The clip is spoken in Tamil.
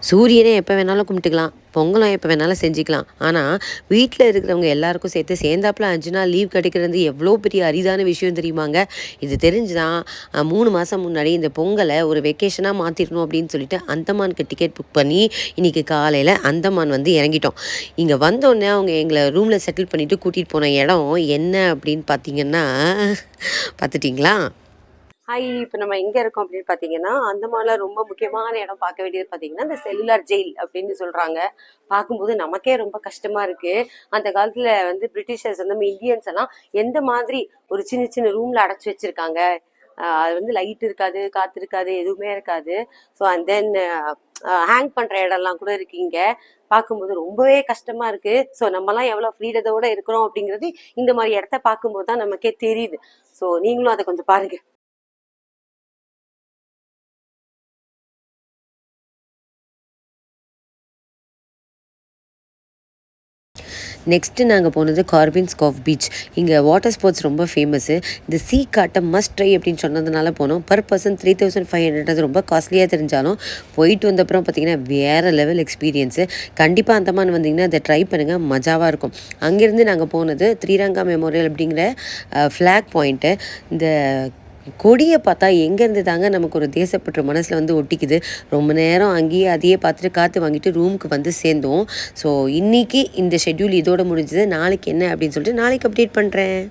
சூரியனே எப்போ வேணாலும் கும்பிட்டுக்கலாம், பொங்கலும் எப்போ வேணாலும் செஞ்சுக்கலாம். ஆனால் வீட்டில் இருக்கிறவங்க எல்லாருக்கும் சேர்ந்தாப்புல 5 நாள் லீவ் கிடைக்கிறது எவ்வளோ பெரிய அரிதான விஷயம் தெரியுமாங்க. இது தெரிஞ்சு தான் 3 மாதம் முன்னாடி இந்த பொங்கலை ஒரு வெக்கேஷனாக மாற்றிடணும் அப்படின்னு சொல்லிட்டு அந்தமானுக்கு டிக்கெட் புக் பண்ணி இன்றைக்கி காலையில் அந்தமான் வந்து இறங்கிட்டோம். இங்கே வந்தோடனே அவங்க எங்களை ரூமில் செட்டில் பண்ணிவிட்டு கூட்டிகிட்டு போன இடம் என்ன அப்படின்னு பார்த்தீங்கன்னா, பார்த்துட்டிங்களா? ஹாய், இப்போ நம்ம எங்கே இருக்கோம் அப்படின்னு பார்த்தீங்கன்னா, அந்தமான்ல ரொம்ப முக்கியமான இடம் பார்க்க வேண்டியது பார்த்தீங்கன்னா இந்த செல்லுலார் ஜெயில் அப்படின்னு சொல்கிறாங்க. பார்க்கும்போது நமக்கே ரொம்ப கஷ்டமாக இருக்குது. அந்த காலத்தில் வந்து பிரிட்டிஷர்ஸ் வந்து நம்ம இந்தியன்ஸ் எல்லாம் எந்த மாதிரி ஒரு சின்ன சின்ன ரூமில் அடைச்சி வச்சுருக்காங்க. அது வந்து லைட் இருக்காது, காற்று இருக்காது, எதுவுமே இருக்காது. ஸோ அண்ட் தென் ஹேங் பண்ணுற இடம்லாம் கூட இருக்கு. இங்கே பார்க்கும்போது ரொம்பவே கஷ்டமாக இருக்குது. ஸோ நம்மலாம் எவ்வளோ ஃப்ரீடத்தோடு இருக்கிறோம் அப்படிங்கிறது இந்த மாதிரி இடத்த பார்க்கும்போது தான் நமக்கே தெரியுது. ஸோ நீங்களும் அதை கொஞ்சம் பாருங்கள். நெக்ஸ்ட்டு நாங்கள் போனது கார்பின்ஸ் காஃப் பீச். இங்கே வாட்டர் ஸ்போர்ட்ஸ் ரொம்ப ஃபேமஸ்ஸு. இந்த சீ காட்டை மஸ்ட் ட்ரை அப்படின்னு சொன்னதுனால போனோம். Per person 3500. அது ரொம்ப காஸ்ட்லியாக தெரிஞ்சாலும் போயிட்டு வந்தப்புறம் பார்த்திங்கன்னா வேறு லெவல் எக்ஸ்பீரியன்ஸு. கண்டிப்பாக அந்தமான் வந்திங்கன்னா அதை ட்ரை பண்ணுங்கள், மஜாவாக இருக்கும். அங்கேருந்து நாங்கள் போனது த்ரீரங்கா மெமோரியல் அப்படிங்கிற ஃப்ளாக் பாயிண்ட்டு. இந்த கொடியை பார்த்தா எங்கேருந்து தாங்க நமக்கு ஒரு தேசப்பற்று மனசில் வந்து ஒட்டிக்குது. ரொம்ப நேரம் அங்கேயே அதையே பார்த்துட்டு காற்று வாங்கிட்டு ரூமுக்கு வந்து சேர்ந்தோம். ஸோ இன்றைக்கி இந்த ஷெட்யூல் இதோட முடிஞ்சது. நாளைக்கு என்ன அப்படின்னு சொல்லிட்டு நாளைக்கு அப்டேட் பண்ணுறேன்.